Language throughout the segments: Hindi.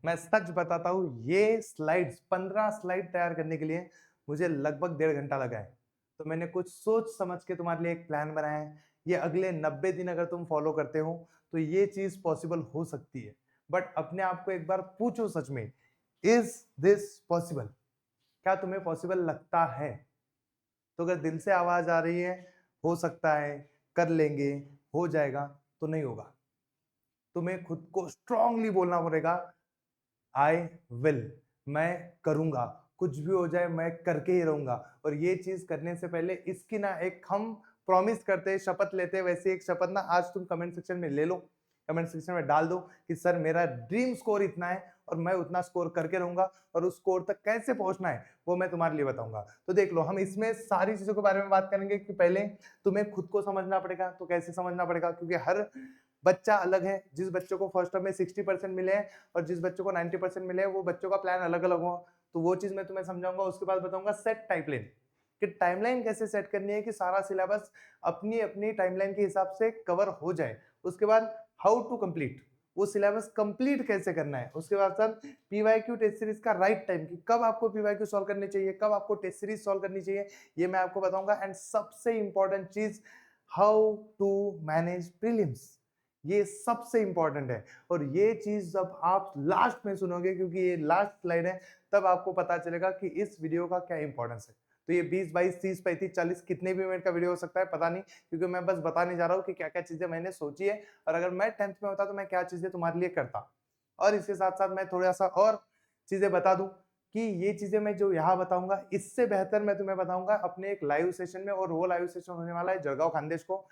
मैं सच बताता हूँ, ये स्लाइड्स 15 स्लाइड तैयार करने के लिए मुझे लगभग 1.5 घंटा लगा है। तो मैंने कुछ सोच समझ के तुम्हारे लिए एक प्लान बनाया है। ये अगले 90 दिन अगर तुम फॉलो करते हो तो ये चीज पॉसिबल हो सकती है। बट अपने आप को एक बार पूछो सच में, इज दिस पॉसिबल? क्या तुम्हें पॉसिबल लगता है? तो अगर दिल से आवाज आ रही है, हो सकता है, कर लेंगे, हो जाएगा, तो नहीं होगा। तुम्हें खुद को स्ट्रांगली बोलना पड़ेगा, आई विल, मैं करूंगा, कुछ भी हो जाए मैं करके ही रहूंगा। और ये चीज करने से पहले इसकी ना एक हम प्रॉमिस करते हैं, शपथ लेते हैं, वैसे एक शपथ ना आज तुम कमेंट सेक्शन में ले लो, कमेंट सेक्शन में डाल दो कि सर मेरा ड्रीम स्कोर इतना है और मैं उतना स्कोर करके रहूंगा, और उस स्कोर तक कैसे पहुंचना है वो मैं तुम्हारे लिए बताऊंगा। तो देख लो, हम इसमें सारी चीजों के बारे में बात करेंगे कि पहले तुम्हें खुद को समझना पड़ेगा। तो कैसे समझना पड़ेगा? क्योंकि हर बच्चा अलग है। जिस बच्चों को फर्स्ट टर्म में 60% मिले हैं और जिस बच्चों को 90% मिले हैं, वो बच्चों का प्लान अलग अलग हो। तो वो चीज मैं तुम्हें समझाऊंगा। उसके बाद बताऊंगा सेट टाइमलाइन, कि टाइमलाइन कैसे सेट करनी है कि सारा सिलेबस अपनी अपनी टाइमलाइन के हिसाब से कवर हो जाए। उसके बाद हाउ टू कंप्लीट, वो सिलेबस कंप्लीट कैसे करना है। उसके बाद सर पीवाईक्यू टेस्ट सीरीज का राइट टाइम, कि कब आपको पीवाईक्यू सॉल्व करनी चाहिए, कब आपको टेस्ट सीरीज सॉल्व करनी चाहिए, ये मैं आपको बताऊंगा। एंड सबसे इंपॉर्टेंट चीज, हाउ टू मैनेज प्रीलिम्स, ये सबसे इंपॉर्टेंट है। और ये चीज जब आप लास्ट में सुनोगे, क्योंकि ये लास्ट स्लाइड है, तब आपको पता चलेगा कि इस वीडियो का क्या इंपॉर्टेंस है। तो ये 20, 22, 30, 35, 40 कितने भी मिनट का वीडियो हो सकता है पता नहीं, क्योंकि मैं बस बताने जा रहा हूँ कि क्या क्या चीजें मैंने सोची है, और अगर मैं 10th में होता तो मैं क्या चीजें तुम्हारे लिए करता। और इसके साथ साथ मैं थोड़ा सा और चीजें बता दूं कि ये चीजें मैं जो यहाँ बताऊंगा, इससे बेहतर मैं तुम्हें बताऊंगा अपने एक लाइव सेशन में। और वो लाइव सेशन होने वाला है जळगाव खानदेश को,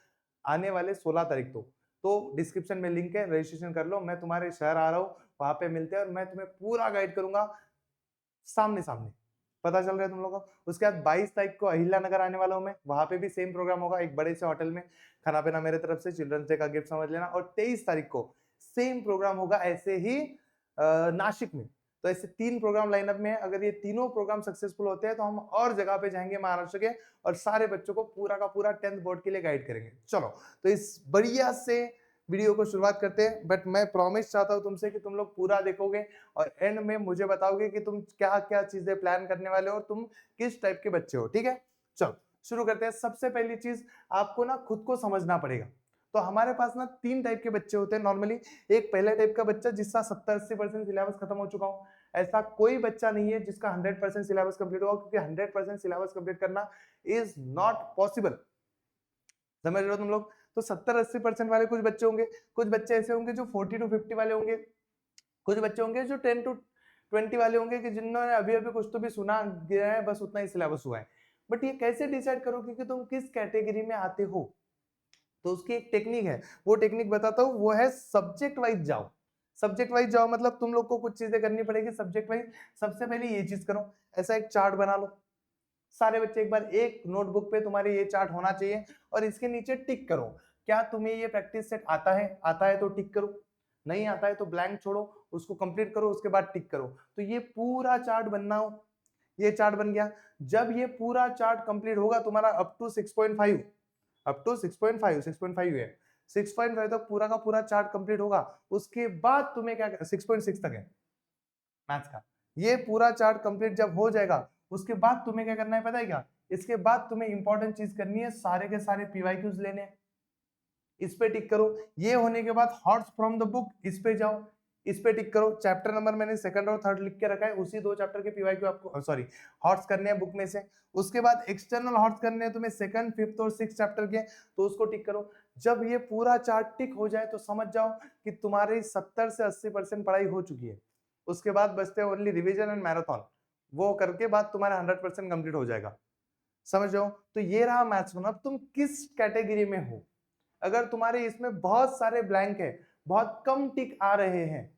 आने वाले 16 तारीख को। तो डिस्क्रिप्शन में लिंक है, रजिस्ट्रेशन कर लो। मैं तुम्हारे शहर आ रहा हूँ, वहां पे मिलते हैं और मैं तुम्हें पूरा गाइड करूंगा सामने सामने। पता चल रहा है तुम लोगों को? उसके बाद 22 तारीख को अहिल्या नगर आने वाला हूं मैं, वहां पे भी सेम प्रोग्राम होगा, एक बड़े से होटल में, खाना पीना मेरे तरफ से, चिल्ड्रंस डे का गिफ्ट समझ लेना। और 23 तारीख को सेम प्रोग्राम होगा ऐसे ही नासिक में। तो ऐसे 3 प्रोग्राम लाइनअप में है। अगर ये तीनों प्रोग्राम सक्सेसफुल होते हैं तो हम और जगह पे जाएंगे महाराष्ट्र के, और सारे बच्चों को पूरा का पूरा 10th बोर्ड के लिए गाइड करेंगे। चलो, तो इस बढ़िया से वीडियो को शुरुआत करते हैं। बट मैं प्रॉमिस चाहता हूं तुमसे कि तुम लोग पूरा देखोगे और एंड में मुझे बताओगे कि तुम क्या क्या चीजें प्लान करने वाले हो और तुम किस टाइप के बच्चे हो। ठीक है, चलो शुरू करते हैं। सबसे पहली चीज, आपको ना खुद को समझना पड़ेगा। तो हमारे पास ना 3 टाइप के बच्चे होते हैं नॉर्मली। एक पहले टाइप का बच्चा जिसका 70-80% सिलेबस खत्म हो चुका हो। ऐसा कोई बच्चा नहीं है जिसका 100% सिलेबस कंप्लीट होगा, क्योंकि 100% सिलेबस कंप्लीट करना इज नॉट पॉसिबल। समझ रहे हो तुम लोग? तो 70-80% वाले कुछ बच्चे होंगे, कुछ बच्चे ऐसे होंगे जो 40-50 वाले होंगे, कुछ बच्चे होंगे जो 10-20 वाले होंगे, कि जिन्होंने अभी अभी कुछ तो भी सुना गया है, बस उतना ही सिलेबस हुआ है। बट ये कैसे डिसाइड करोगे कि तुम किस कैटेगरी में आते हो? तो उसकी एक टेक्निक है, वो टेक्निक बताता हूँ, वो है सब्जेक्ट वाइज जाओ। सब्जेक्ट वाइज जाओ मतलब तुम लोग को कुछ चीजें करनी पड़ेगी सब्जेक्ट वाइज। सबसे पहले ये चीज करो, ऐसा एक चार्ट बना लो। सारे बच्चे एक बार एक नोटबुक पे तुम्हारे ये चार्ट होना चाहिए, और इसके नीचे टिक करो। क्या तुम्हें ये प्रैक्टिस सेट आता है? आता है तो टिक करो, नहीं आता है तो ब्लैंक छोड़ो, उसको कंप्लीट करो, उसके बाद टिक करो। तो ये पूरा चार्ट बनना हो, ये चार्ट बन गया। जब ये पूरा चार्ट कंप्लीट होगा तुम्हारा अप टू 6.5, अप टू 6.5, 6.5 है, 6.5 तक पूरा का पूरा चार्ट कंप्लीट होगा। उसके बाद तुम्हें क्या, 6.6 तक है मैथ्स का, ये पूरा चार्ट कंप्लीट जब हो जाएगा, उसके बाद तुम्हें क्या करना है पता है क्या? इसके बाद तुम्हें इंपॉर्टेंट चीज करनी है, सारे के सारे पीवाईक्यूज लेने हैं, इस पे टिक करो। ये होने के बाद हॉट्स फ्रॉम द बुक, इस पे जाओ, इस पे टिक करो। चैप्टर नंबर मैंने सेकंड और थर्ड लिख के रखा है, उसी 2 चैप्टर के पीवाईक्यू आपको, सॉरी, हॉट्स करने हैं बुक में से। उसके बाद एक्सटर्नल हॉट्स करने हैं तुम्हें सेकंड, फिफ्थ और सिक्स चैप्टर के, तो उसको टिक करो। जब ये पूरा चार्ट टिक हो जाए तो समझ जाओ कि तुम्हारी 70 से 80% पढ़ाई हो चुकी है। उसके बाद बचते हैं ओनली रिविजन एंड मैराथन, वो करके बाद तुम्हारा 100% कंप्लीट हो जाएगा। समझ जाओ, तो ये रहा मैथ्स में। अब तुम किस कैटेगरी में हो? अगर तुम्हारे इसमें बहुत सारे ब्लैंक है, बहुत कम टिक आ रहे हैं,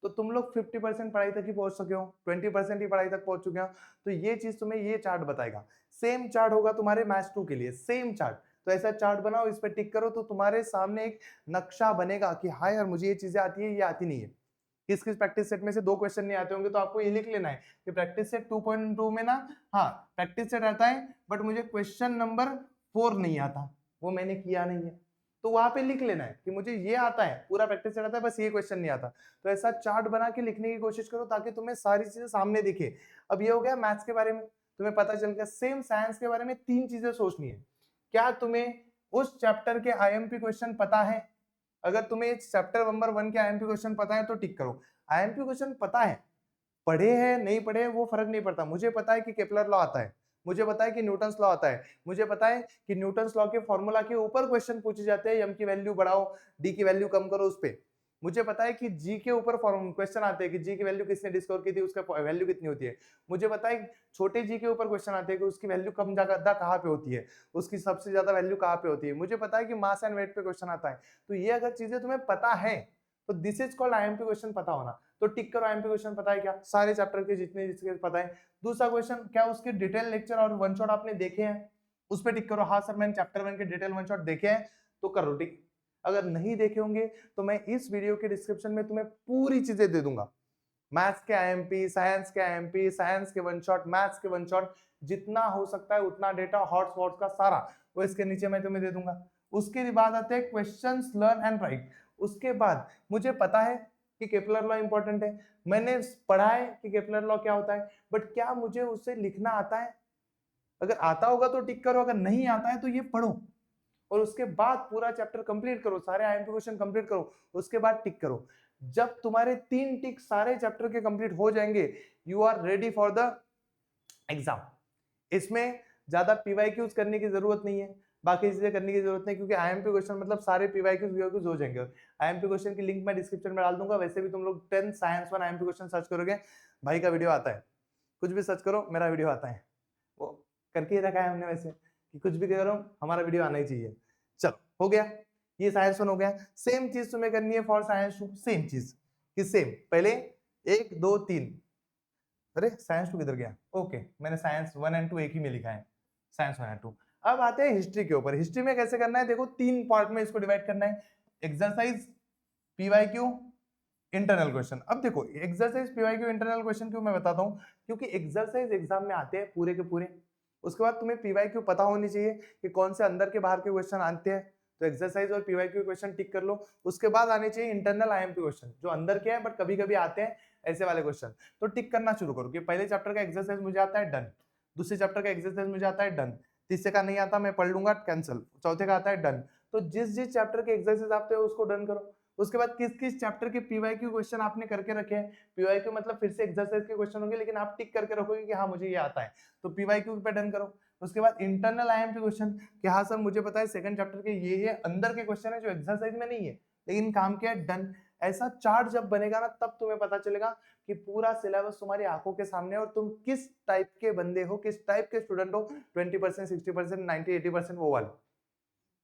तो तुम लोग 50% पढ़ाई तक ही पहुंच सके हो, 20% ही पढ़ाई तक पहुंच चुके हो। तो ये चीज तुम्हें ये चार्ट बताएगा। सेम चार्ट होगा तुम्हारे मैथ्स 2 के लिए, सेम चार्ट। तो ऐसा चार्ट बनाओ, इस पर टिक करो, तो तुम्हारे सामने एक नक्शा बनेगा कि हाँ यार मुझे ये चीजें आती है, ये आती नहीं है। किस किस प्रैक्टिस सेट में से 2 क्वेश्चन नहीं आते होंगे, तो आपको ये लिख लेना है कि प्रैक्टिस सेट 2.2 में ना, हाँ प्रैक्टिस सेट आता है, बट मुझे क्वेश्चन नंबर 4 नहीं आता, वो मैंने किया नहीं है। तो वहां पे लिख लेना है कि मुझे ये आता है, पूरा प्रैक्टिस आता है, बस ये क्वेश्चन नहीं आता। तो ऐसा चार्ट बना के लिखने की कोशिश करो ताकि तुम्हें सारी चीजें सामने दिखे। अब ये हो गया मैथ्स के बारे में, तुम्हें पता चल गया। सेम साइंस के बारे में 3 चीजें सोचनी है। क्या तुम्हें उस चैप्टर के आईएमपी क्वेश्चन पता है? अगर तुम्हें चैप्टर नंबर 1 के आईएमपी क्वेश्चन पता है तो टिक करो। आईएमपी क्वेश्चन पता है, पढ़े हैं नहीं पढ़े वो फर्क नहीं पड़ता। मुझे पता है कि केपलर लॉ आता है, मुझे पता है कि न्यूटन्स लॉ आता है, मुझे पता है कि न्यूटन्स लॉ के फॉर्मूला के ऊपर क्वेश्चन पूछे जाते हैं, एम की वैल्यू बढ़ाओ, डी की वैल्यू कम करो उस पे। मुझे पता है कि जी के ऊपर क्वेश्चन आते हैं कि जी की वैल्यू किसने डिस्कवर की थी, उसका वैल्यू कितनी होती है। मुझे पता है छोटे जी के ऊपर क्वेश्चन आते हैं कि उसकी वैल्यू कम ज्यादा कहाँ पे होती है, उसकी सबसे ज्यादा वैल्यू कहाँ पे होती है। मुझे पता है कि मास एंड वेट पे क्वेश्चन आता है। तो ये अगर चीजें तुम्हें पता है तो this is called IMP question पता होना। तो टिक करो आईएमपी क्वेश्चन पता है क्या, सारे चैप्टर के जितने जिसके पता है। दूसरा क्वेश्चन, क्या उसके डिटेल लेक्चर और वन शॉट आपने देखे हैं, उस पर टिक करो। हाँ सर मैंने चैप्टर 1 के डिटेल वन शॉट देखे हैं, तो करो टिक। अगर नहीं देखे होंगे तो मैं इस वीडियो के डिस्क्रिप्शन में तुम्हें पूरी चीजें दे दूंगा, मैथ्स के आईएमपी, साइंस के आईएमपी, साइंस के वन शॉट, मैथ्स के वन शॉट, जितना हो सकता है उतना डेटा हॉटस्पॉट का सारा वो इसके नीचे मैं तुम्हें दे दूंगा। उसके बाद आते हैं क्वेश्चंस लर्न एंड राइट। उसके बाद मुझे पता है कि केपलर लॉ इंपॉर्टेंट है, मैंने पढ़ा है कि केपलर लॉ क्या होता है, बट क्या मुझे उससे लिखना आता है? अगर आता होगा तो टिक करो, अगर नहीं आता है तो ये पढ़ो और उसके बाद पूरा चैप्टर कंप्लीट करो, सारे आईएमपी क्वेश्चन कंप्लीट करो, उसके बाद टिक करो। जब तुम्हारे 3 टिक सारे चैप्टर के कंप्लीट हो जाएंगे, you are ready for the exam. इसमें ज्यादा पीवाईक्यूज करने की जरूरत नहीं है, बाकी चीजें करने की जरूरत नहीं, क्योंकि आईएमपी क्वेश्चन मतलब सारे पीवाईक्यूज हो जाएंगे। आईएमपी क्वेश्चन की लिंक मैं डिस्क्रिप्शन में डाल दूंगा। वैसे भी तुम लोग 10 साइंस 1 आईएमपी क्वेश्चन सर्च करोगे, भाई का वीडियो आता है, कुछ भी सर्च करो मेरा वीडियो आता है, वो करके ही रखा है हमने वैसे कि कुछ भी करो हमारा वीडियो आना ही चाहिए। चलो हो गया, ये साइंस 1 हो गया। सेम चीज तुम्हें करनी है फॉर साइंस 2, सेम चीज कि सेम पहले 1 2 3, अरे साइंस 2 किधर गया, ओके मैंने साइंस 1 एंड 2 एक ही में लिखा है, साइंस 1 एंड 2। अब आते हैं हिस्ट्री के ऊपर। हिस्ट्री में कैसे करना है, देखो 3 पार्ट में इसको डिवाइड करना है, एक्सरसाइज, पीवाईक्यू, इंटरनल क्वेश्चन। अब देखो एक्सरसाइज, पीवाईक्यू, इंटरनल क्वेश्चन क्यों मैं बताता हूँ, क्योंकि एक्सरसाइज एग्जाम में आते हैं पूरे के पूरे। उसके बाद तुम्हें पीवाईक्यू पता होनी चाहिए कि कौन से अंदर के बाहर के क्वेश्चन आते हैं, तो एक्सरसाइज और पीवाईक्यू क्वेश्चन टिक कर लो। उसके बाद आने चाहिए इंटरनल आईएमपी क्वेश्चन, जो अंदर के हैं बट कभी कभी आते हैं ऐसे वाले क्वेश्चन, तो टिक करना शुरू करो कि पहले चैप्टर का एक्सरसाइज मुझे आता है, डन। दूसरे चैप्टर का एक्सरसाइज मुझे आता है, डन। तीसरे का नहीं आता मैं पढ़ लूंगा, कैंसिल। चौथे का आता है, डन। तो जिस जिस चैप्टर के एक्सरसाइज आते हैं उसको डन करो। उसके बाद किस किस चैप्टर के पीवाईक्यू क्वेश्चन आपने करके रखे हैं, पीवाईक्यू मतलब फिर से एक्सरसाइज के क्वेश्चन होंगे लेकिन आप टिक करके रखोगे कि हाँ मुझे ये आता है, तो पीवाईक्यू पे डन करो। उसके बाद इंटरनल आईएमपी क्वेश्चन कि हाँ सर मुझे पता है सेकंड चैप्टर के ये अंदर के क्वेश्चन है जो एक्सरसाइज में नहीं है लेकिन काम किया है, डन। ऐसा चार्ट जब बनेगा ना तब तुम्हें पता चलेगा कि पूरा सिलेबस तुम्हारी आंखों के सामने और तुम किस टाइप के बंदे हो, किस टाइप के स्टूडेंट हो, 20%, 60%, 90, 80% वो वाले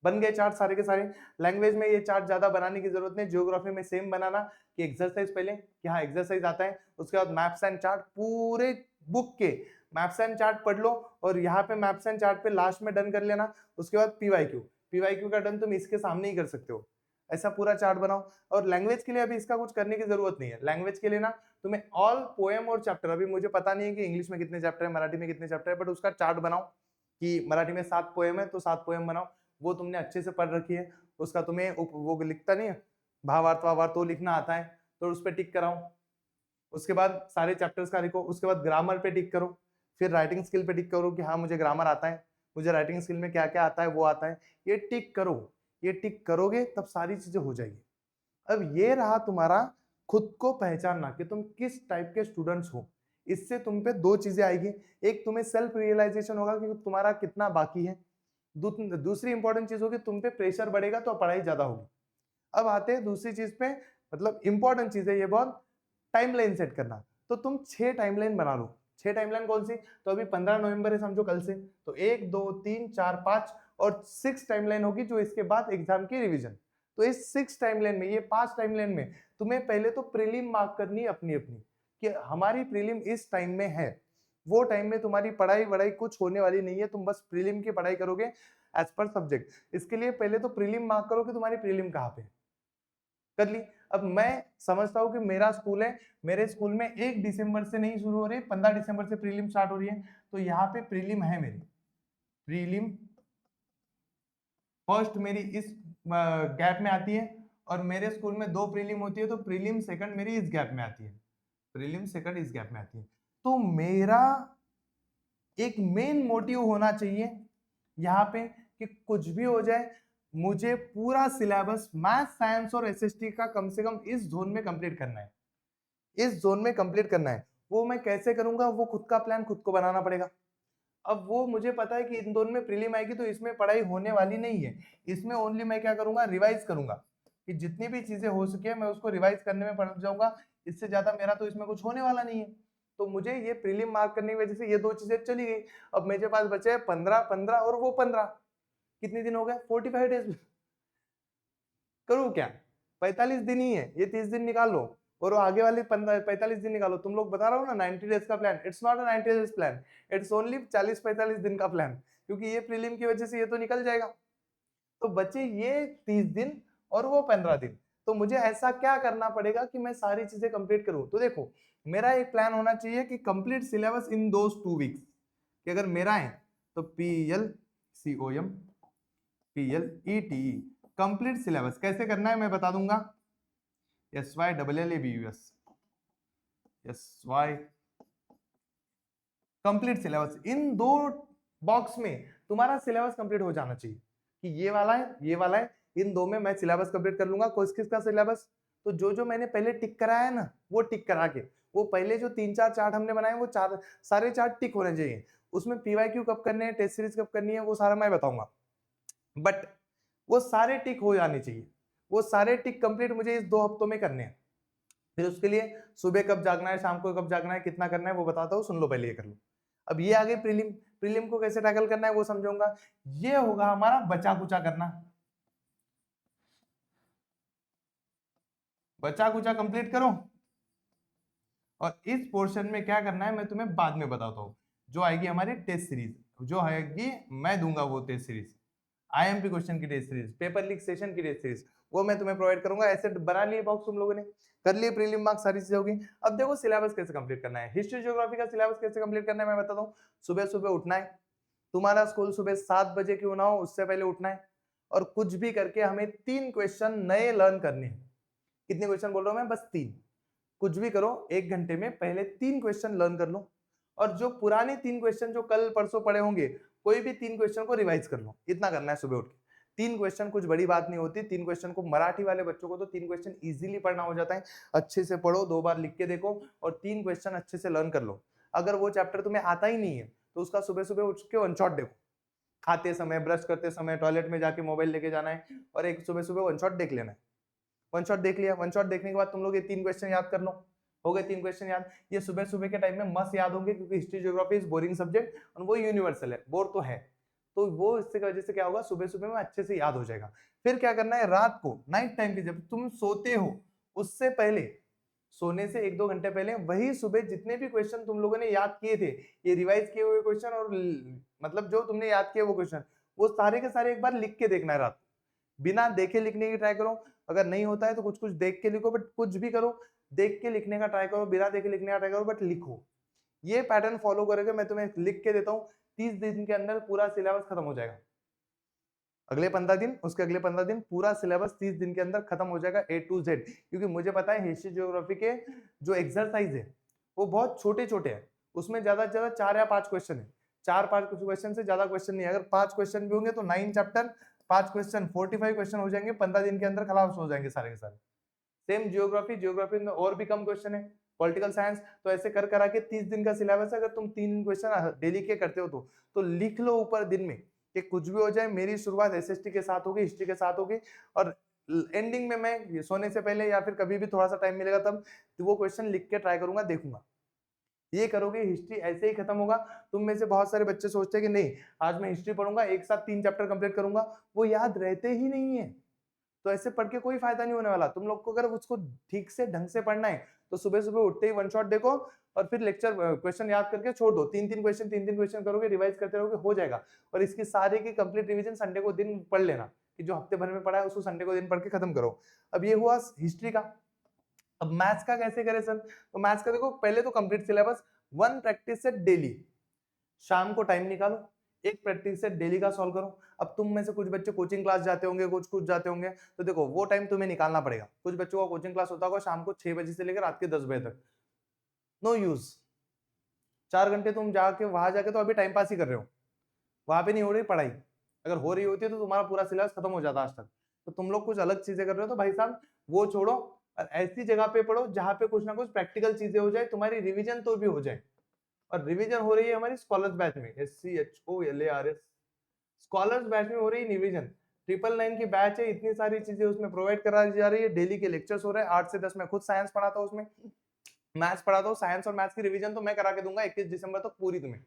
बन गए चार्ट सारे के सारे। लैंग्वेज में ये चार्ट ज्यादा बनाने की जरूरत नहीं, ज्योग्राफी में सेम बनाना कि एक्सरसाइज पहले कि हाँ एक्सरसाइज आता है, उसके बाद मैप्स एंड चार्ट, पूरे बुक के मैप्स एंड चार्ट पढ़ लो और यहाँ पे मैप्स एंड चार्ट पे लास्ट में डन कर लेना। उसके बाद पीवाईक्यू, पीवाईक्यू का डन तुम इसके सामने ही कर सकते हो, ऐसा पूरा चार्ट बनाओ। और लैंग्वेज के लिए अभी इसका कुछ करने की जरूरत नहीं है। लैंग्वेज के लिए ना तुम्हें ऑल पोएम और चैप्टर, अभी मुझे पता नहीं है कि इंग्लिश में कितने चैप्टर है, मराठी में कितने चैप्टर है, बट उसका चार्ट बनाओ कि मराठी में 7 पोएम है तो 7 पोएम बनाओ, वो तुमने अच्छे से पढ़ रखी है, उसका तुम्हें वो लिखता नहीं है भावार्थ वावार्थ तो लिखना आता है, तो उस पर टिक कराओ। उसके बाद सारे चैप्टर्स का लिखो। उसके बाद ग्रामर पे टिक करो, फिर राइटिंग स्किल पे टिक करो कि हाँ मुझे ग्रामर आता है, मुझे राइटिंग स्किल में क्या क्या आता है वो आता है, ये टिक करो। ये टिक करोगे तब सारी चीजें हो जाएगी। अब ये रहा तुम्हारा खुद को पहचानना कि तुम किस टाइप के स्टूडेंट्स हो। इससे तुम पे 2 चीजें आएगी, एक तुम्हें सेल्फ रियलाइजेशन होगा कि तुम्हारा कितना बाकी है, दूसरी इंपॉर्टेंट चीज होगी तुम पे प्रेशर बढ़ेगा तो पढ़ाई ज्यादा होगी। अब आते हैं दूसरी चीज पे, मतलब इंपॉर्टेंट चीज है ये बहुत, टाइमलाइन सेट करना। तो तुम 6 टाइमलाइन बना लो। 6 टाइमलाइन कौन सी, तो अभी 15 नवंबर है समझो कल से, तो 1 2 3 4 5 और 6 टाइमलाइन होगी जो इसके बाद एग्जाम की रिवीजन। तो इस 6 टाइमलाइन में, ये 5 टाइमलाइन में तुम्हें पहले तो प्रीलिम मार्क करनी है अपनी अपनी कि हमारी प्रीलिम इस टाइम में है। वो टाइम में तुम्हारी पढ़ाई वढ़ाई कुछ होने वाली नहीं है, तुम बस प्रीलिम की पढ़ाई करोगे एज पर सब्जेक्ट। इसके लिए पहले तो प्रीलिम मार्क करो कि तुम्हारी प्रीलिम कहाँ पे कर ली। अब मैं समझता हूं कि मेरा स्कूल है, मेरे स्कूल में 1 दिसंबर से नहीं शुरू हो रही, 15 दिसंबर से प्रीलिम स्टार्ट हो रही है, तो यहाँ पे प्रीलिम है मेरी, प्रीलिम फर्स्ट मेरी इस गैप में आती है, और मेरे स्कूल में 2 प्रीलिम होती है, तो प्रीलिम सेकंड मेरी इस गैप में आती है, प्रीलिम सेकंड इस गैप में आती है। तो मेरा एक मेन मोटिव होना चाहिए यहाँ पे कि कुछ भी हो जाए, मुझे पूरा सिलेबस मैथ, साइंस और एसएसटी का कम से कम इस जोन में कंप्लीट करना है, इस जोन में कंप्लीट करना है। वो मैं कैसे करूंगा, वो खुद का प्लान खुद को बनाना पड़ेगा। अब वो मुझे पता है कि इन दोनों में प्रीलिम आएगी, तो इसमें पढ़ाई होने वाली नहीं है, इसमें ओनली मैं क्या करूंगा, रिवाइज करूंगा, कि जितनी भी चीजें हो सके मैं उसको रिवाइज करने में पड़ जाऊंगा। इससे ज्यादा मेरा तो इसमें कुछ होने वाला नहीं है। तो मुझे ये प्रीलिम मार्क करने की वजह से ये 2 चीजें चली गई। अब मेरे पास बचे 15 और वो 15, कितने दिन हो गए, 45 डेज। करूँ क्या, 45 दिन ही है, ये 30 दिन निकाल लो, और वो आगे वाले 45 दिन निकालो। तुम लोग बता रहा हो ना 90 डेज का plan, it's not a 90 days plan, it's only 40-45 दिन का प्लान, क्योंकि ये प्रीलिम की वजह से ये तो निकल जाएगा। तो बचे ये 30 दिन और वो 15 दिन। तो मुझे ऐसा क्या करना पड़ेगा कि मैं सारी चीजें कंप्लीट करूं। तो देखो, मेरा एक प्लान होना चाहिए कि complete syllabus in those 2 weeks, कि अगर मेरा है तो PLCOM PLETE कंप्लीट सिलेबस कैसे करना है मैं बता दूंगा। SYLLABUS SY कंप्लीट सिलेबस, इन 2 बॉक्स में तुम्हारा सिलेबस कंप्लीट हो जाना चाहिए, कि ये वाला है, ये वाला है, इन 2 में मैं सिलेबस कंप्लीट कर लूंगा। किसका सिलेबस, तो जो मैंने पहले टिक कराया है ना, वो टिक करा के, वो पहले जो 3-4 चार्ट हमने बनाए वो सारे चार्ट टिक होने चाहिए। उसमें PYQ कब करने हैं, टेस्ट सीरीज कब करनी है, वो सारा मैं बताऊंगा, बट वो सारे टिक हो जाने चाहिए। वो सारे टिक कंप्लीट मुझे इस 2 हफ्तों में करने हैं। फिर उसके लिए सुबह कब जागना है, शाम को कब जागना है, कितना करना है वो बताता हूँ, सुन लो पहले ये कर लो। अब ये आगे प्रीलिम, प्रीलिम को कैसे टैकल करना है वो समझाऊंगा। ये होगा हमारा बचा कुचा करना, बचा कुचा कंप्लीट करो, और इस पोर्शन में क्या करना है मैं तुम्हें बाद में बताता हूँ। जो आएगी हमारी टेस्ट सीरीज, जो आएगी मैं दूंगा वो टेस्ट सीरीज, IMP क्वेश्चन की test series, paper leak session की टेस्ट सीरीज, वो मैं तुम्हें प्रोवाइड करूंगा। ऐसे बना लिए बॉक्स तुम लोगों ने, कर लिए प्रीलिम मार्क्स, सारी चीजें होगी। अब देखो सिलेबस कैसे कंप्लीट करना है, हिस्ट्री ज्योग्राफी का सिलेबस कैसे कंप्लीट करना है मैं बताता हूँ। सुबह सुबह उठना है, तुम्हारा स्कूल सुबह 7 बजे क्यों ना हो, उससे पहले उठना है, और कुछ भी करके हमें 3 क्वेश्चन नए लर्न करने हैं। कितने क्वेश्चन बोल रहा हूं मैं, बस 3। कुछ भी करो, 1 घंटे में पहले 3 क्वेश्चन लर्न कर लो, और जो पुराने 3 क्वेश्चन जो कल परसों पढ़े होंगे, कोई भी 3 क्वेश्चन को रिवाइज कर लो। इतना करना है सुबह उठ के। 3 क्वेश्चन कुछ बड़ी बात नहीं होती, 3 क्वेश्चन को, मराठी वाले बच्चों को तो 3 क्वेश्चन इजीली पढ़ना हो जाता है। अच्छे से पढ़ो, 2 बार लिख के देखो, और 3 क्वेश्चन अच्छे से लर्न कर लो। अगर वो चैप्टर तुम्हें आता ही नहीं है, तो उसका सुबह सुबह उठ के वन शॉट देखो, खाते समय, ब्रश करते समय, टॉयलेट में जाके मोबाइल लेके जाना है, और एक सुबह सुबह वन शॉट देख लेना है। वन शॉट देख लिया, वन शॉट देखने के बाद तुम लोग ये 3 क्वेश्चन याद कर लो। हो गए 3 क्वेश्चन याद। ये सुबह सुबह के टाइम में मस्त याद होंगे, क्योंकि history geography is boring subject, और वो यूनिवर्सल है, बोर तो है, तो वो इससे वजह से क्या होगा, सुबह सुबह में अच्छे से याद हो जाएगा। फिर क्या करना है, रात को नाइट टाइम की जब तुम सोते हो, उससे पहले, सोने से 1-2 घंटे पहले, वही सुबह जितने भी क्वेश्चन तुम लोगों ने याद किए थे, ये रिवाइज किए हुए क्वेश्चन, और मतलब जो तुमने याद किए वो क्वेश्चन, वो सारे के सारे एक बार लिख के देखना है रात, बिना देखे लिखने की ट्राई करो। अगर नहीं होता है तो कुछ कुछ देख के लिखो, बट कुछ भी करो, देख के लिखने का ट्राई करो, बिना देखे लिखने का ट्राई करो, बट लिखो। ये पैटर्न फॉलो करके मैं तुम्हें लिख के देता हूँ, 30 दिन के अंदर पूरा सिलेबस खत्म हो जाएगा। अगले 15 दिन, उसके अगले 15 दिन, पूरा सिलेबस 30 दिन के अंदर खत्म हो जाएगा A to Z। क्योंकि मुझे पता है हिस्ट्री ज्योग्राफी के जो एक्सरसाइज है वो बहुत छोटे छोटे हैं, उसमें ज्यादा से ज्यादा 4 या 5 क्वेश्चन है, 4-5 क्वेश्चन से ज्यादा क्वेश्चन नहीं है। अगर 5 क्वेश्चन भी होंगे तो 9 चैप्टर, 5 क्वेश्चन 45 क्वेश्चन हो जाएंगे, 15 दिन के अंदर खलास हो जाएंगे सारे के सारे। सेम जियोग्राफी, जियोग्राफी में और भी कम क्वेश्चन है, पॉलिटिकल साइंस। तो ऐसे कर करा के 30 दिन का सिलेबस है। अगर तुम 3 क्वेश्चन डेली के करते हो तो लिख लो ऊपर दिन में, कि कुछ भी हो जाए मेरी शुरुआत एसएसटी के साथ होगी, हिस्ट्री के साथ होगी, और एंडिंग में मैं सोने से पहले या फिर कभी भी थोड़ा सा टाइम मिलेगा तब तो वो क्वेश्चन लिख के ट्राई करूंगा, देखूंगा। ये करोगे, हिस्ट्री ऐसे ही खत्म होगा। तुम में से बहुत सारे बच्चे सोचते हैं कि नहीं आज मैं हिस्ट्री पढ़ूंगा, एक साथ 3 चैप्टर कंप्लीट करूंगा, वो याद रहते ही नहीं है। तो ऐसे पढ़ के कोई फायदा नहीं होने वाला। तुम लोग को अगर उसको ठीक से ढंग से पढ़ना है तो सुबह सुबह उठते ही वन शॉट देखो, और फिर लेक्चर क्वेश्चन याद करके छोड़ दो। 3-3 क्वेश्चन करोगे, रिवाइज करते रहोगे, हो जाएगा। और इसकी सारे की कंप्लीट रिवीजन संडे को दिन पढ़ लेना, कि जो हफ्ते भर में पढ़ा है उसको संडे को दिन पढ़ के खत्म करो। अब ये हुआ हिस्ट्री का। अब मैथ्स का कैसे करें सर? तो मैथ्स का देखो, पहले तो complete syllabus, 1 practice set daily. शाम को टाइम निकालो, एक प्रैक्टिस सेट डेली का सॉल्व करो। अब तुम में से कुछ बच्चे कोचिंग क्लास जाते होंगे, कुछ जाते होंगे, तो देखो वो टाइम तुम्हें निकालना पड़ेगा। कुछ बच्चों का कोचिंग क्लास होता होगा शाम को 6 बजे से लेकर रात के 10 बजे तक, नो यूज। 4 घंटे तुम जाके वहां जाके तो अभी टाइम पास ही कर रहे हो, वहां पे नहीं हो रही पढ़ाई। अगर हो रही होती है तो तुम्हारा पूरा सिलेबस खत्म हो जाता आज तक। तो तुम लोग कुछ अलग चीजें कर रहे हो, तो भाई साहब वो छोड़ो और ऐसी जगह पे पढ़ो जहां पे कुछ ना कुछ प्रैक्टिकल चीजें हो जाए, तुम्हारी रिवीजन तो भी हो जाए। और रिवीजन हो रही है हमारी स्कॉलर्स बैच में, SCHOLARS स्कॉलर्स बैच में हो रही है रिवीजन। 999 की बैच है, इतनी सारी चीजें उसमें प्रोवाइड कराई जा रही है, डेली के लेक्चर्स हो रहे हैं। 8 से 10 मैं खुद साइंस पढ़ाता हूँ, उसमें मैथ्स पढ़ाता हूँ। साइंस और मैथ्स की रिवीजन तो मैं करा के दूंगा 21 दिसंबर तक पूरी तुम्हें।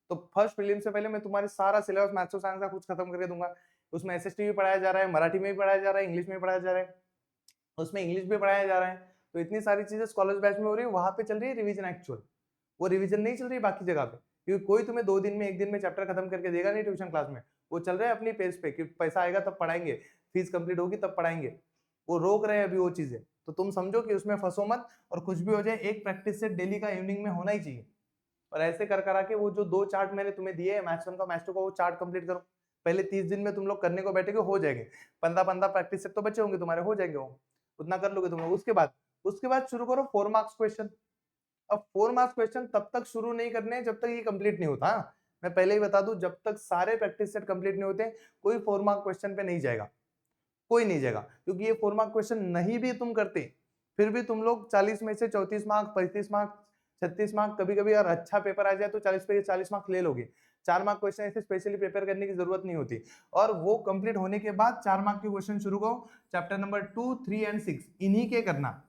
तो फर्स्ट प्रीलिम से पहले मैं तुम्हारी सारा सिलेबस मैथ्स और साइंस का कुछ खत्म करके दूंगा। उसमें SST भी पढ़ाया जा रहा है, मराठी में भी पढ़ाया जा रहा है, इंग्लिश में भी पढ़ाया जा रहा है, उसमें इंग्लिश भी पढ़ाया जा रहा है। तो इतनी सारी चीजें स्कॉलर्स बैच में हो रही है, वहां पे चल रही है रिवीजन एक्चुअल। वो रिवीजन नहीं चल रही बाकी जगह पे, क्योंकि कोई तुम्हें 2 दिन में 1 दिन में चैप्टर खत्म करके देगा नहीं ट्यूशन क्लास में। वो चल रहा है अपनी पेज पे कि पैसा आएगा तब पढ़ाएंगे, फीस कंप्लीट होगी तब पढ़ाएंगे। वो रोक रहे हैं अभी वो चीजें। तो तुम समझो कि उसमें फंसो मत, और कुछ भी हो जाए एक प्रैक्टिस सेट डेली का इवनिंग में होना ही चाहिए। और ऐसे कर करा के वो जो 2 चार्ट मैंने तुम्हें दिए है, मैथ्स 1 का मैथ्स 2 का, वो चार्ट कंप्लीट करो। पहले 30 दिन में तुम लोग करने को बैठेगे, हो जाएंगे। 15 प्रैक्टिस सेट तो बचे होंगे तुम्हारे, हो जाएंगे वो, उतना कर लोगे तुम लोग। उसके बाद शुरू करो 4 मार्क्स क्वेश्चन। अब 4 मार्क्स क्वेश्चन तब तक शुरू नहीं करने जब तक ये कंप्लीट नहीं होता। मैं पहले ही बता दूं, जब तक सारे प्रैक्टिस सेट कंप्लीट नहीं होते कोई 4 मार्क क्वेश्चन पे नहीं जाएगा, कोई नहीं जाएगा। क्योंकि ये 4 मार्क क्वेश्चन नहीं भी तुम करते, फिर भी तुम लोग 40 में से 34 मार्क, 35 मार्क, 36 मार्क, कभी कभी अगर अच्छा पेपर आ जाए तो 40 पे 40 मार्क ले लोगे। 4 मार्क क्वेश्चन ऐसे स्पेशली प्रिपेयर करने की जरूरत नहीं होती। और वो कंप्लीट होने के बाद 4 मार्क के क्वेश्चन शुरू करो, चैप्टर नंबर 2, 3 एंड 6 इन्हीं के करना।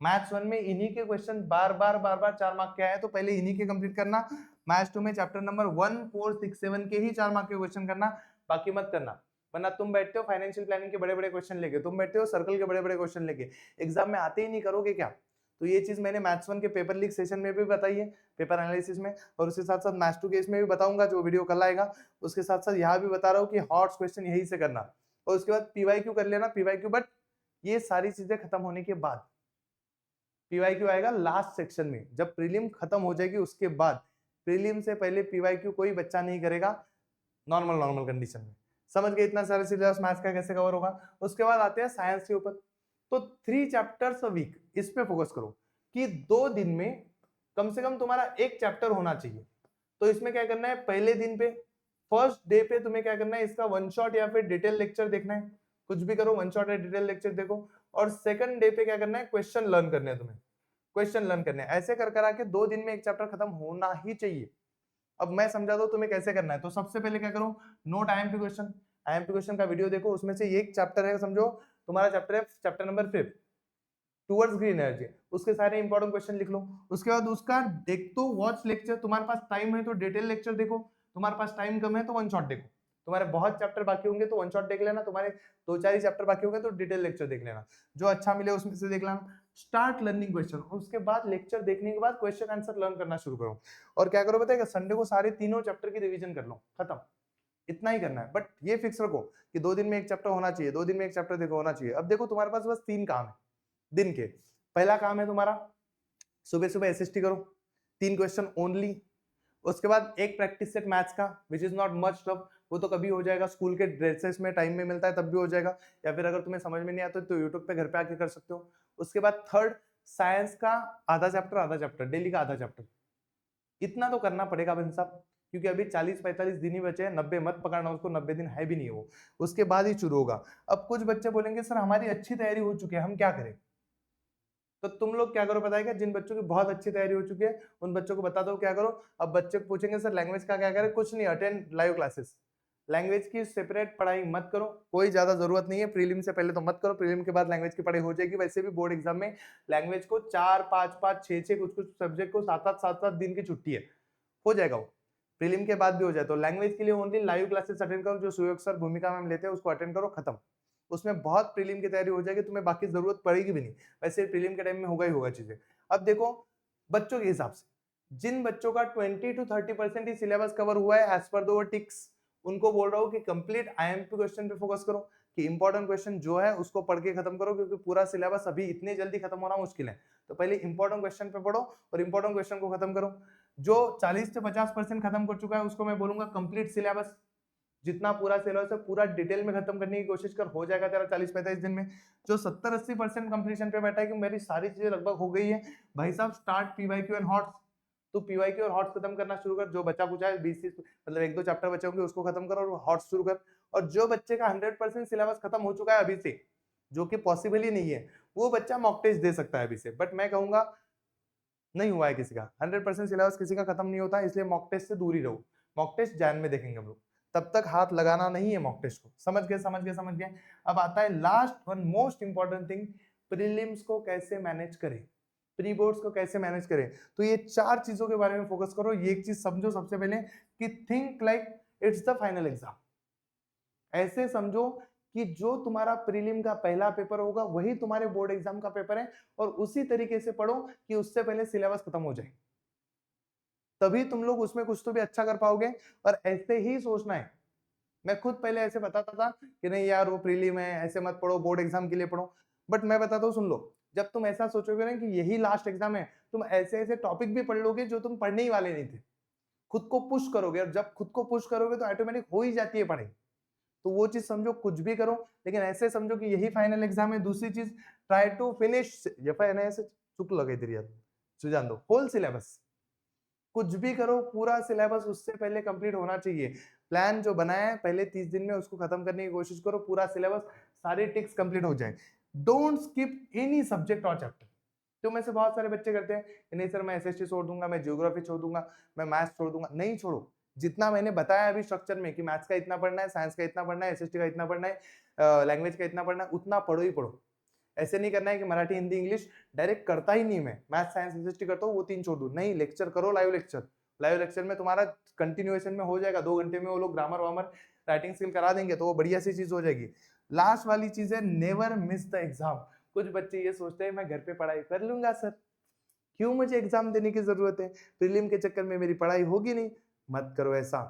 मैथ्स 1 में इन्हीं के क्वेश्चन बार बार 4 मार्क के आए, तो पहले इन्हीं के कंप्लीट करना। मैथ्स 2 में चैप्टर नंबर 1, 4, 6, 7 के ही 4 मार्क के क्वेश्चन करना, बाकी मत करना। वरना तुम बैठते हो फाइनेंशियल प्लानिंग के बड़े बड़े क्वेश्चन लेके, तुम बैठते हो सर्कल के बड़े बड़े क्वेश्चन लेके, एग्जाम में आते ही नहीं, करोगे क्या? तो ये चीज मैंने मैथ्स 1 के पेपर लीक सेशन में भी बताई है, पेपर एनालिसिस में, और उसके साथ साथ मैथ्स 2 के इसमें भी बताऊंगा, जो वीडियो कल आएगा। उसके साथ साथ यहाँ भी बता रहा हूँ कि हॉट क्वेश्चन यही से करना, और उसके बाद PYQ कर लेना, PYQ। बट ये सारी चीजें खत्म होने के बाद PYQ आएगा लास्ट सेक्शन में, जब प्रीलिम खत्म हो जाएगी उसके बाद। प्रीलिम से पहले PYQ कोई बच्चा नहीं करेगा नॉर्मल कंडीशन में। समझ गए इतना सारे सिलेबस मैथ्स का कैसे कवर होगा। उसके बाद आते हैं साइंस के ऊपर। तो 3 चैप्टर्स अ वीक, इस पे फोकस करो कि 2 दिन में कम से कम तुम्हारा एक चैप्टर होना चाहिए। तो इसमें क्या करना है, पहले दिन पे, फर्स्ट डे पे तुम्हें क्या करना है, इसका वन शॉट या फिर डिटेल लेक्चर देखना है। कुछ भी करो, वन शॉट या डिटेल लेक्चर देखो। और सेकंड डे पे क्या करना है, क्वेश्चन लर्न करने हैं तुम्हें, क्वेश्चन लर्न करने हैं। ऐसे कर करा के 2 दिन में एक चैप्टर खत्म होना ही चाहिए। अब मैं समझा दो तुम्हें कैसे करना है। तो सबसे पहले क्या करो, note IMP question. IMP question का वीडियो देखो, उसमें से एक चैप्टर है, समझो तुम्हारा चैप्टर है chapter number 5 towards green energy, उसके सारे इंपॉर्टेंट क्वेश्चन लिख लो। उसके बाद उसका देख तो वॉच लेक्चर, तुम्हारे पास टाइम है तो डिटेल लेक्चर देखो, तुम्हारे पास टाइम कम है तो वन शॉट देखो। तुम्हारे बहुत चैप्टर बाकी होंगे तो वन शॉट देख लेना, तुम्हारे 2-4 ही चैप्टर बाकी होंगे तो डिटेल लेक्चर देख लेना, जो अच्छा मिले उसमें से देख लेना। स्टार्ट लर्निंग क्वेश्चन, उसके बाद लेक्चर देखने के बाद क्वेश्चन आंसर लर्न करना शुरू करो। और क्या करो बताएगा, संडे को सारे तीनों चैप्टर की रिवीजन कर लो, खत्म। इतना ही करना है। बट ये फिक्स रखो कि 2 दिन में एक चैप्टर होना चाहिए, 2 दिन में एक चैप्टर देखो होना चाहिए। अब देखो तुम्हारे पास बस 3 काम है दिन के। पहला काम है तुम्हारा सुबह सुबह SST करो, 3 क्वेश्चन ओनली। उसके बाद एक प्रैक्टिस सेट मैथ्स का, which is not much tough, वो तो कभी हो जाएगा, स्कूल के ड्रेसेस में टाइम में मिलता है तब भी हो जाएगा, या फिर अगर तुम्हें समझ में नहीं आता तो यूट्यूब पे घर पे आके कर सकते हो। उसके बाद थर्ड, साइंस का आधा चैप्टर डेली का आधा चैप्टर। इतना तो करना पड़ेगा बन साहब, क्योंकि अभी 40-45 दिन ही बचे हैं, 90 मत पकड़ना उसको, 90 दिन है भी नहीं वो, उसके बाद ही शुरू होगा। अब कुछ बच्चे बोलेंगे सर हमारी अच्छी तैयारी हो चुकी है, हम क्या करें? तो तुम लोग क्या करो पता है क्या, जिन बच्चों की बहुत अच्छी तैयारी हो चुकी है उन बच्चों को बता दो क्या करो। अब बच्चे पूछेंगे सर लैंग्वेज का क्या करें, कुछ नहीं, अटेंड लाइव क्लासेस। लैंग्वेज की सेपरेट पढ़ाई मत करो, कोई ज्यादा जरूरत नहीं है। प्रीलिम से पहले तो मत करो, प्रीलिम के बाद लैंग्वेज की पढ़ाई हो जाएगी। वैसे भी बोर्ड एग्जाम में लैंग्वेज को 4-5-5, 6-6, कुछ कुछ सब्जेक्ट को 7-7 दिन की छुट्टी है, हो जाएगा वो। प्रीलिम के बाद भी हो जाए तो लैंग्वेज के लिए ओनली लाइव क्लासेस अटेंड करो, जो सुयोग सर भूमिका मैम लेते हैं उसको अटेंड करो, खत्म। उसमें बहुत प्रीलिम की तैयारी हो जाएगी, तुम्हें बाकी जरूरत पड़ेगी भी नहीं। वैसे प्रीलिम के टाइम में होगा ही होगा चीजें। अब देखो बच्चों के हिसाब से जिन बच्चों का 20-30% ही सिलेबस कवर हुआ है एज पर दो टिक्स, उनको बोल रहा हूँ कि कंप्लीट IMP क्वेश्चन पे फोकस करो, कि इंपॉर्टेंट क्वेश्चन जो है उसको पढ़ के खत्म करो, क्योंकि पूरा सिलेबस अभी इतनी जल्दी खत्म होना मुश्किल है। तो पहले इंपॉर्टेंट क्वेश्चन पे पढ़ो और इंपॉर्टेंट क्वेश्चन को खत्म करो। जो 40 से 50% खत्म कर चुका है उसको मैं बोलूंगा कंप्लीट सिलेबस। जितना पूरा सिलेबस है पूरा डिटेल में खत्म करने की कोशिश कर, हो जाएगा तेरा 40-45 दिन में। जो 70-80% कंप्लीशन पे बैठा है कि मेरी सारी चीजें लगभग हो गई है, भाई साहब स्टार्ट पीवाईक्यू एंड हॉट्स। तो पीवाईक्यू और हॉट्स खत्म करना शुरू कर, जो बचा कुछ है 20 मतलब 1-2 चैप्टर बचे होंगे उसको खत्म कर और हॉट्स शुरू कर। और जो बच्चे का 100% सिलेबस खत्म हो चुका है अभी से, जो कि पॉसिबल ही नहीं है, वो बच्चा मॉक टेस्ट दे सकता है अभी से। बट मैं कहूंगा नहीं हुआ है किसी का 100% सिलेबस, किसी का खत्म नहीं होता, इसलिए मॉक टेस्ट से दूर ही रहो। मॉक टेस्ट जैन में देखेंगे हम लोग, तब तक हाथ लगाना नहीं है मॉक टेस्ट को। समझ गए समझ गए समझ गए। अब आता है last one most important thing, prelims को कैसे मैनेज करें, प्री बोर्ड्स को कैसे मैनेज करें। तो ये 4 चीजों के बारे में फोकस करो। ये एक चीज समझो सबसे पहले कि think like it's the final exam. ऐसे समझो कि जो तुम्हारा प्रीलिम का पहला पेपर होगा वही तुम्हारे बोर्ड एग्जाम का पेपर है, और उसी तरीके से पढ़ो कि उससे पहले सिलेबस खत्म हो जाए, तभी तुम लोग उसमें कुछ तो भी अच्छा कर पाओगे। और ऐसे ही सोचना है। मैं खुद पहले ऐसे बताता था कि नहीं यार वो प्रीलिम है, ऐसे मत पढ़ो, बोर्ड एग्जाम के लिए पढ़ो। बट मैं बताता हूँ, सुन लो, जब तुम ऐसा सोचोगे ना कि यही लास्ट एग्जाम है, तुम ऐसे ऐसे टॉपिक भी पढ़ लोगे जो तुम पढ़ने ही वाले नहीं थे। खुद को पुश करोगे, और जब खुद को पुश करोगे तो ऑटोमेटिक हो ही जाती है पढ़ाई। तो वो चीज समझो, कुछ भी करो लेकिन ऐसे समझो कि यही फाइनल एग्जाम है। दूसरी चीज, ट्राई टू फिनिश ऐसे चुक लगे तेरी यार, सुजान दो होल सिलेबस। कुछ भी करो, पूरा सिलेबस उससे पहले कंप्लीट होना चाहिए। प्लान जो बनाया है पहले 30 दिन में उसको खत्म करने की कोशिश करो, पूरा सिलेबस सारे टिक्स कंप्लीट हो जाए। डोंट स्किप एनी सब्जेक्ट और चैप्टर। तो में से बहुत सारे बच्चे करते हैं नहीं सर मैं एसएसटी छोड़ दूंगा, मैं ज्योग्राफी छोड़ दूंगा, मैं मैथ्स छोड़ दूंगा। नहीं छोड़ो। जितना मैंने बताया अभी स्ट्रक्चर में कि मैथ्स का इतना पढ़ना है, साइंस का इतना पढ़ना है, एसएसटी का इतना पढ़ना है, लैंग्वेज का इतना पढ़ना है, उतना पढ़ो ही पढ़ो। ऐसे नहीं करना है कि मराठी हिंदी इंग्लिश डायरेक्ट करता ही नहीं, मैं मैथ साइंस एसएसटी करता हूँ वो 3 छोड़ दूं। नहीं, लेक्चर करो, लाइव लेक्चर। लाइव लेक्चर में तुम्हारा कंटिन्यूएशन में हो जाएगा, 2 घंटे में वो लोग ग्रामर वामर राइटिंग स्किल करा देंगे, तो वो बढ़िया सी चीज हो जाएगी। लास्ट वाली चीज है नेवर मिस द एग्जाम। कुछ बच्चे ये सोचते हैं मैं घर पे पढ़ाई कर लूंगा सर, क्यों मुझे एग्जाम देने की जरूरत है, प्रीलिम के चक्कर में मेरी पढ़ाई होगी नहीं। मत करो ऐसा।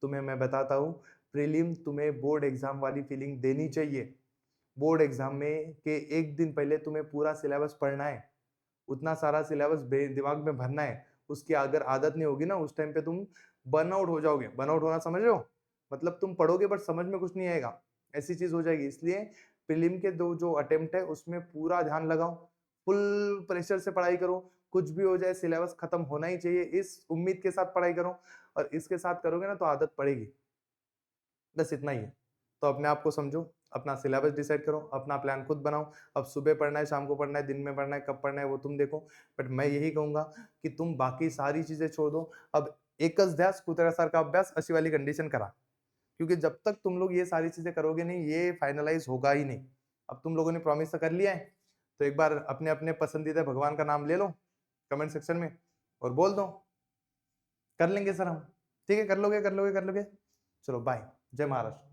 तुम्हें मैं बताता हूँ, प्रीलिम तुम्हें बोर्ड एग्जाम वाली फीलिंग देनी चाहिए। बोर्ड एग्जाम में के एक दिन पहले तुम्हें पूरा सिलेबस पढ़ना है, उतना सारा सिलेबस दिमाग में भरना है। उसकी अगर आदत नहीं होगी ना, उस टाइम पे तुम बर्नआउट हो जाओगे। बर्नआउट होना समझ रहे हो, मतलब तुम पढ़ोगे बट समझ में कुछ नहीं आएगा, ऐसी चीज हो जाएगी। इसलिए प्रीलिम के 2 जो अटेम्प्ट है उसमें पूरा ध्यान लगाओ, फुल प्रेशर से पढ़ाई करो। कुछ भी हो जाए सिलेबस खत्म होना ही चाहिए, इस उम्मीद के साथ पढ़ाई करो। और इसके साथ करोगे ना तो आदत पड़ेगी। बस इतना ही है। तो अपने आप को समझो, अपना सिलेबस डिसाइड करो, अपना प्लान खुद बनाओ। अब सुबह पढ़ना है, शाम को पढ़ना है, दिन में पढ़ना है, कब पढ़ना है वो तुम देखो। बट मैं यही कहूंगा कि तुम बाकी सारी चीजें छोड़ दो। अब एकच ध्यास कुत्र्यासारखा अभ्यास अशी वाली कंडीशन करा, क्योंकि जब तक तुम लोग ये सारी चीजें करोगे नहीं, ये फाइनलाइज होगा ही नहीं। अब तुम लोगों ने प्रॉमिस तो कर लिया है, तो एक बार अपने अपने पसंदीदा भगवान का नाम ले लो कमेंट सेक्शन में और बोल दो कर लेंगे सर हम। ठीक है, कर लोगे कर लोगे कर लोगे। चलो बाय, जय महाराष्ट्र।